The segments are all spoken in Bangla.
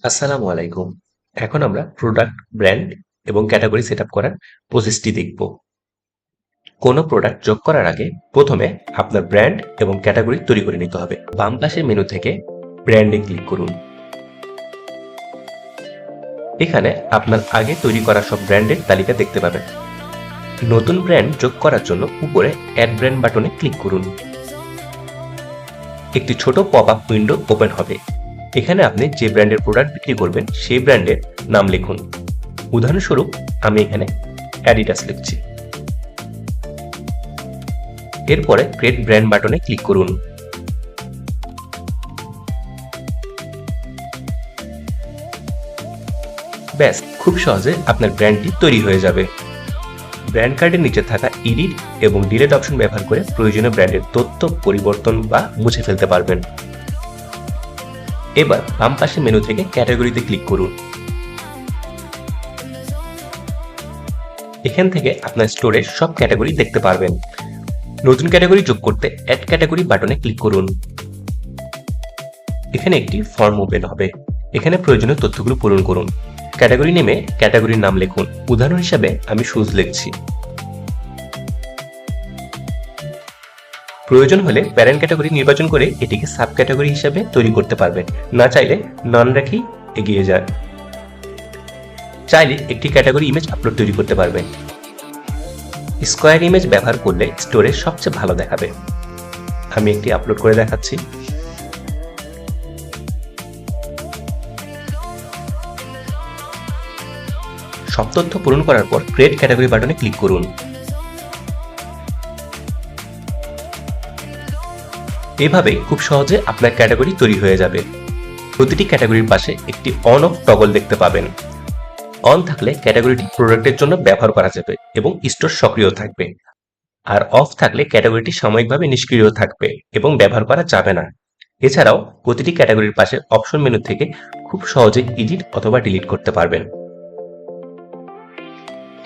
আসসালামু আলাইকুম। এখন আমরা প্রোডাক্ট, ব্র্যান্ড এবং ক্যাটাগরি সেটআপ করার প্রসেসটি দেখব। কোনো প্রোডাক্ট যোগ করার আগে প্রথমে আপনার ব্র্যান্ড এবং ক্যাটাগরি তৈরি করে নিতে হবে। বাম পাশের মেনু থেকে ব্র্যান্ডে ক্লিক করুন। এখানে আপনার আগে তৈরি করা সব ব্র্যান্ডের তালিকা দেখতে পাবেন। নতুন ব্র্যান্ড যোগ করার জন্য উপরে অ্যাড ব্র্যান্ড বাটনে ক্লিক করুন। একটি ছোট পপ আপ উইন্ডো ওপেন হবে। এখানে আপনি যে ব্র্যান্ডের প্রোডাক্ট বিক্রি করবেন সেই ব্র্যান্ডের নাম লিখুন। উদাহরণস্বরূপ আমি এখানে অ্যাডিডাস লিখছি। এরপরে ক্রিয়েট ব্র্যান্ড বাটনে ক্লিক করুন। ব্যাস, খুব সহজে আপনার ব্র্যান্ডটি তৈরি হয়ে যাবে। ব্র্যান্ড কার্ডের নিচে থাকা এডিট এবং ডিলিট অপশন ব্যবহার করে প্রয়োজনীয় ব্র্যান্ডের তথ্য পরিবর্তন বা মুছে ফেলতে পারবেন। এবার বাম পাশের মেনু থেকে ক্যাটাগরিতে ক্লিক করুন। এখান থেকে আপনার স্টোরের সব ক্যাটাগরি দেখতে পারবেন। নতুন ক্যাটাগরি যোগ করতে অ্যাড ক্যাটাগরি বাটনে ক্লিক করুন। এখানে একটি ফর্ম ওপেন হবে। এখানে প্রয়োজনীয় তথ্যগুলো পূরণ করুন। ক্যাটাগরি নেমে ক্যাটাগরির নাম লিখুন। উদাহরণ হিসাবে আমি শুজ লিখছি। প্রয়োজন হলে প্যারেন্ট ক্যাটাগরি নির্বাচন করে এটিকে সাব ক্যাটাগরি হিসাবে তৈরি করতে পারবেন। না চাইলে নন রেখেই এগিয়ে যান। চাইলে একটি ক্যাটাগরি ইমেজ আপলোড তৈরি করতে পারবেন। স্কোয়ার ইমেজ ব্যবহার করলে স্টোরে সবচেয়ে ভালো দেখাবে। আমি একটি আপলোড করে দেখাচ্ছি। সব তথ্য পূরণ করার পর ক্রিয়েট ক্যাটাগরি বাটনে ক্লিক করুন। এভাবে খুব সহজে আপনার ক্যাটাগরি তৈরি হয়ে যাবে। প্রতিটি ক্যাটাগরির পাশে একটি অন অফ টগল দেখতে পাবেন। অন থাকলে ক্যাটাগরিটি প্রোডাক্টের জন্য ব্যবহার করা যাবে এবং স্টোর সক্রিয় থাকবে। আর অফ থাকলে ক্যাটাগরিটি সাময়িকভাবে নিষ্ক্রিয় থাকবে এবং ব্যবহার করা যাবে না। এছাড়াও প্রতিটি ক্যাটাগরির পাশে অপশন মেনু থেকে খুব সহজে এডিট অথবা ডিলিট করতে পারবেন।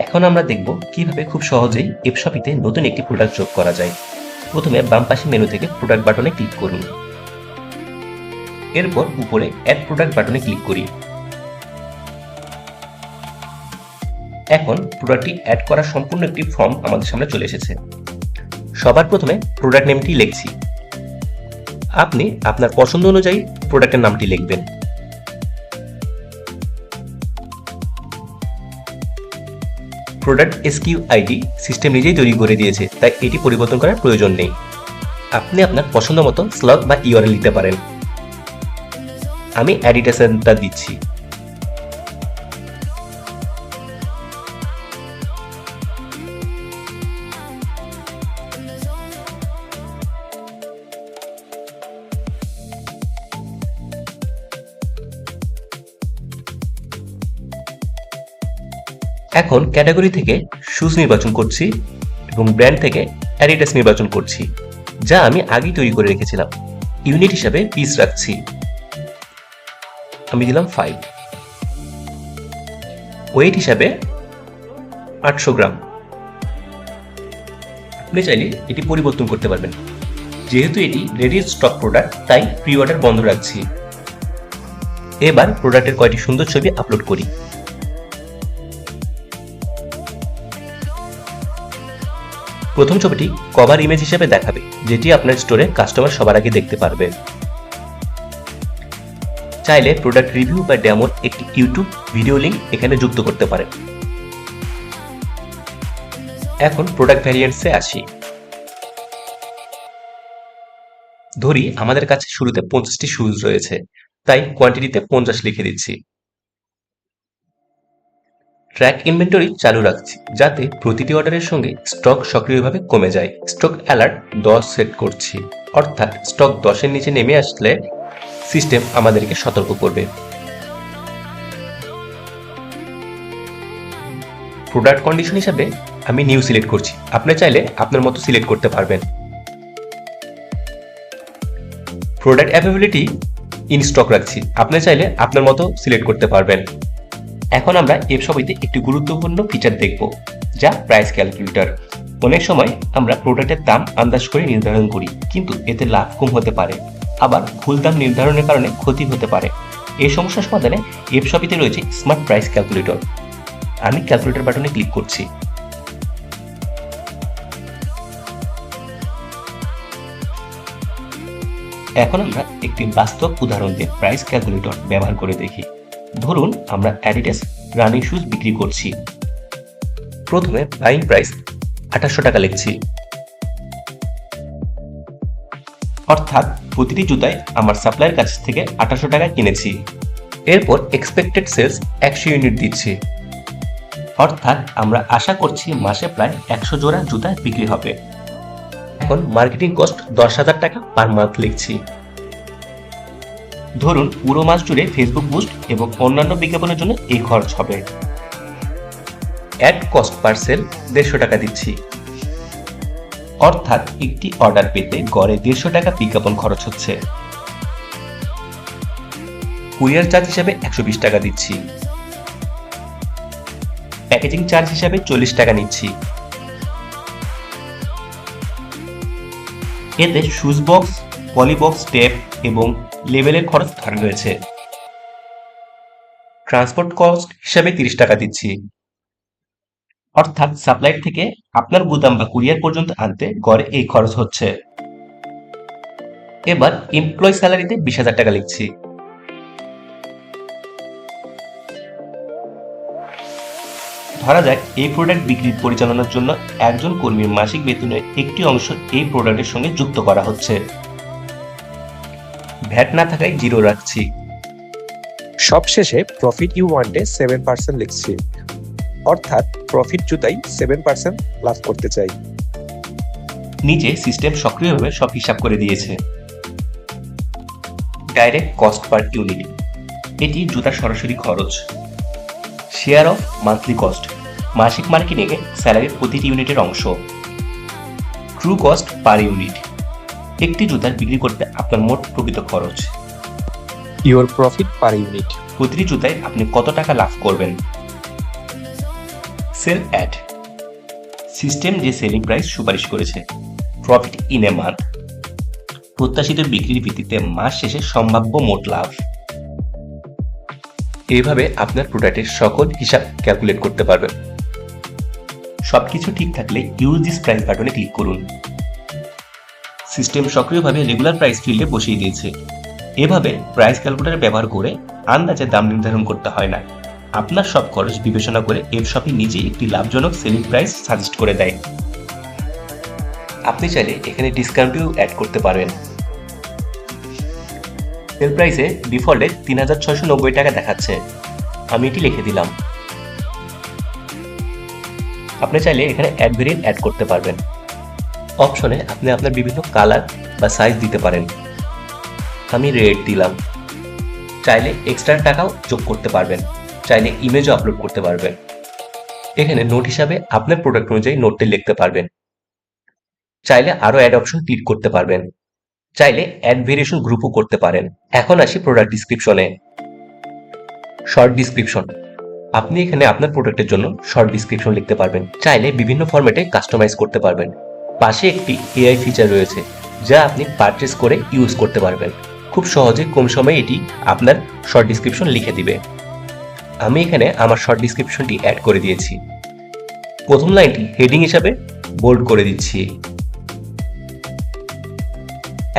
এখন আমরা দেখব কিভাবে খুব সহজেই এপশপিতে নতুন একটি প্রোডাক্ট যোগ করা যায়। প্রথমে বাম পাশের মেনু থেকে প্রোডাক্ট বাটনে ক্লিক করুন। এরপর উপরে অ্যাড প্রোডাক্ট বাটনে ক্লিক করি। এখন প্রোডাক্টটি অ্যাড করা সম্পূর্ণ একটি ফর্ম আমাদের সামনে চলে এসেছে। সবার প্রথমে প্রোডাক্ট নেমটি লিখছি। আপনি আপনার পছন্দ অনুযায়ী প্রোডাক্টের নামটি লিখবেন। প্রোডাক্ট এসকিউ আইডি সিস্টেম নিজেই তৈরি করে দিয়েছে, তাই এটি পরিবর্তন করার প্রয়োজন নেই। আপনি আপনার পছন্দ মতো স্লগ বা ইউআরএল দিতে পারেন। আমি অ্যাডিটাসটা দিচ্ছি। এখন ক্যাটাগরি থেকে শুজ নির্বাচন করছি এবং ব্র্যান্ড থেকে অ্যাডিডাস নির্বাচন করছি, যা আমি আগেই তৈরি করে রেখেছিলাম। ইউনিট হিসাবে পিস রাখছি। আমি দিলাম 5। ওয়েট হিসাবে 800 গ্রাম। আপনি চাইলে এটি পরিবর্তন করতে পারবেন। যেহেতু এটি রেডি স্টক প্রোডাক্ট, তাই প্রি অর্ডার বন্ধ রাখছি। এবার প্রোডাক্টের কয়টি সুন্দর ছবি আপলোড করি। প্রথম ছবিটি কভার ইমেজ হিসেবে দেখাবে, যেটি আপনার স্টোরে কাস্টমার সবার আগে দেখতে পারবে। চাইলে প্রোডাক্ট রিভিউ বা ডেমোর একটি ইউটিউব ভিডিও লিংক এখানে যুক্ত করতে পারেন। এখন প্রোডাক্ট ভ্যারিয়েন্টসে আসি। ধরি আমাদের কাছে শুরুতে 50টি শুজ রয়েছে, তাই কোয়ান্টিটিতে 50 লিখে দিচ্ছি। ট্র্যাক ইনভেন্টরি চালু রাখছি, যাতে প্রতিটি অর্ডারের সঙ্গে স্টক সক্রিয়ভাবে কমে যায়। স্টক অ্যালার্ট 10 সেট করছি, অর্থাৎ স্টক 10-এর নিচে নেমে আসলে সিস্টেম আমাদেরকে সতর্ক করবে। প্রোডাক্ট কন্ডিশন হিসাবে আমি নিউ সিলেক্ট করছি। আপনি চাইলে আপনার মতো সিলেক্ট করতে পারবেন। প্রোডাক্ট অ্যাভেলেবিলিটি ইন স্টক রাখছি। আপনি চাইলে আপনার মতো সিলেক্ট করতে পারবেন। এখন আমরা এপশপিতে একটি গুরুত্বপূর্ণ ফিচার দেখব, যা প্রাইস ক্যালকুলেটর। অনেক সময় আমরা প্রোডাক্টের দাম আন্দাজ করে নির্ধারণ করি, কিন্তু এতে লাভ কম হতে পারে, আবার ভুল দাম নির্ধারণের কারণে ক্ষতি হতে পারে। এই সমস্যা সমাধানে এফশপিতে রয়েছে স্মার্ট প্রাইস ক্যালকুলেটর। আমি ক্যালকুলেটর বাটনে ক্লিক করছি। এখন আমরা একটি বাস্তব উদাহরণ দিয়ে প্রাইস ক্যালকুলেটর ব্যবহার করে দেখি। ধরুন আমরা অ্যাডিডাস রানিং শুজ বিক্রি করছি। প্রথমে বাইং প্রাইস 2800 টাকা লিখছি, অর্থাৎ প্রতিটি জুতায় আমার সাপ্লায়ার কাছ থেকে 2800 টাকা কিনেছি। এরপর এক্সপেক্টেড সেলস 100 ইউনিট দিচ্ছি, অর্থাৎ আমরা আশা করছি মাসে প্রায় 100 জোড়া জুতা বিক্রি হবে। এখন মার্কেটিং কস্ট 10,000 টাকা পার মান্থ লিখছি। ধরুন পুরো মাস জুড়ে ফেসবুক বুস্ট এবং অন্যান্য বিজ্ঞাপনের জন্য এই খরচ হবে। অ্যাড কস্ট পার সেল 150 টাকা দিচ্ছি, অর্থাৎ একটি অর্ডার পেতে গড়ে 150 টাকা বিজ্ঞাপন খরচ হচ্ছে। কুরিয়ার চার্জ হিসাবে 120 টাকা দিচ্ছি। প্যাকেজিং চার্জ হিসাবে 40 টাকা নিচ্ছি। এতে শুজ বক্স, পলি বক্স, টেপ এবং লেবেলের খরচ ধরা হয়েছে। ট্রান্সপোর্ট কস্ট হিসাবে 30 টাকা দিচ্ছি, অর্থাৎ সাপ্লায়ার থেকে আপনার গুদাম বা কুরিয়ার পর্যন্ত আনতে গড়ে এই খরচ হচ্ছে। এবার এমপ্লয় স্যালারিতে 20,000 টাকা লিখছি। ধরা যাক এই প্রোডাক্ট বিক্রি পরিচালনার জন্য একজন কর্মীর মাসিক বেতনের একটি অংশ এই প্রোডাক্টের সঙ্গে যুক্ত করা হচ্ছে। ভ্যাট না থাকায় 0 রাখছি। সবশেষে প্রফিট ইউ ওয়ান্টে 7% লিখছি, অর্থাৎ প্রফিট জুতাই 7% লাভ করতে চাই। নিচে সিস্টেম সক্রিয়ভাবে সব হিসাব করে দিয়েছে। ডাইরেক্ট কস্ট পার ইউনিট, এটি জুতার সরাসরি খরচ। শেয়ার অফ মান্থলি কস্ট, মাসিক মার্কেটিংয়ে স্যালারির প্রতিটি ইউনিটের অংশ। ট্রু কস্ট পার ইউনিট, একটি জুতার বিক্রি করতে আপনার মোট প্রকৃত খরচ। ইউর প্রফিট পার ইউনিট, প্রতিটি জুতায় আপনি কত টাকা লাভ করবেন। সেল অ্যাড, সিস্টেম যে সেলিং প্রাইস সুপারিশ করেছে। প্রফিট ইন এ মান্থ, প্রত্যাশিত বিক্রির ভিত্তিতে মাস শেষে সম্ভাব্য মোট লাভ। এইভাবে আপনার প্রোডাক্টের সকল হিসাব ক্যালকুলেট করতে পারবেন। সবকিছু ঠিক থাকলে ইউজ দিস প্রাইস বাটনে ক্লিক করুন। সিস্টেম সক্রিয়ভাবে রেগুলার প্রাইস ফিল্ডে বসিয়ে দিয়েছে। এভাবে প্রাইস ক্যালকুলেটর ব্যবহার করে আন্দাজে দাম নির্ধারণ করতে হয় না। আপনার সব খরচ বিবেচনা করে এফশপি নিজেই একটি লাভজনক সেলিং প্রাইস সাজেস্ট করে দেয়। আপনি চাইলে এখানে ডিসকাউন্টও অ্যাড করতে পারবেন। সেল প্রাইসে ডিফল্টে 3,690 টাকা দেখাচ্ছে, আমি এটি লিখে দিলাম। আপনি চাইলে এখানে অ্যাড ভেরিয়েন্ট অ্যাড করতে পারবেন। অপশনে আপনি আপনার বিভিন্ন কালার বা সাইজ দিতে পারেন। আমি রেড দিলাম। চাইলে এক্সট্রা টাকাও যোগ করতে পারবেন, চাইলে ইমেজও আপলোড করতে পারবেন। এখানে নোট হিসাবে আপনার প্রোডাক্ট অনুযায়ী নোটটি লিখতে পারবেন। চাইলে আরো অ্যাড অপশন ক্লিক করতে পারবেন। চাইলে অ্যাড ভেরিয়েশন গ্রুপও করতে পারেন। এখন আসি প্রোডাক্ট ডিসক্রিপশনে। শর্ট ডিসক্রিপশন, আপনি এখানে আপনার প্রোডাক্টের জন্য শর্ট ডিসক্রিপশন লিখতে পারবেন। চাইলে বিভিন্ন ফরম্যাটে কাস্টমাইজ করতে পারবেন। পাশে একটি এআই ফিচার রয়েছে যা আপনি পারচেজ করে ইউজ করতে পারবেন। খুব সহজে কম সময়ে এটি আপনার শর্ট ডিসক্রিপশন লিখে দিবে। আমি এখানে আমার শর্ট ডিসক্রিপশনটি অ্যাড করে দিয়েছি। প্রথম লাইনটি হেডিং হিসাবে বোল্ড করে দিচ্ছি।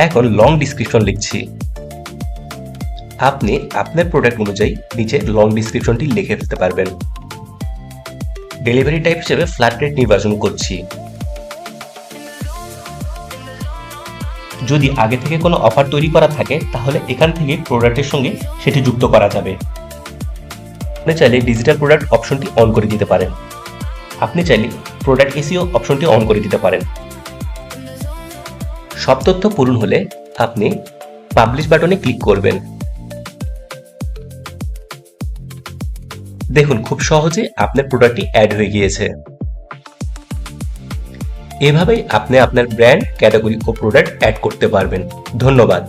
এখন লং ডিসক্রিপশন লিখছি। আপনি আপনার প্রোডাক্ট অনুযায়ী নিচে লং ডিসক্রিপশনটি লিখে ফেলতে পারবেন। ডেলিভারি টাইপ হিসেবে ফ্ল্যাট রেট নির্বাচন করছি। যদি আগে থেকে কোনো অফার তৈরি করা থাকে তাহলে এখান থেকে প্রোডাক্টের সঙ্গে সেটি যুক্ত করা যাবে। আপনি চাইলে ডিজিটাল প্রোডাক্ট অপশনটি অন করে দিতে পারেন। আপনি চাইলে প্রোডাক্ট এসইও অপশনটি অন করে দিতে পারেন। সব তথ্য পূরণ হলে আপনি পাবলিশ বাটনে ক্লিক করবেন। দেখুন খুব সহজে আপনার প্রোডাক্টটি অ্যাড হয়ে গিয়েছে। এভাবেই আপনি আপনার ব্র্যান্ড, ক্যাটাগরি ও প্রোডাক্ট অ্যাড করতে পারবেন। ধন্যবাদ।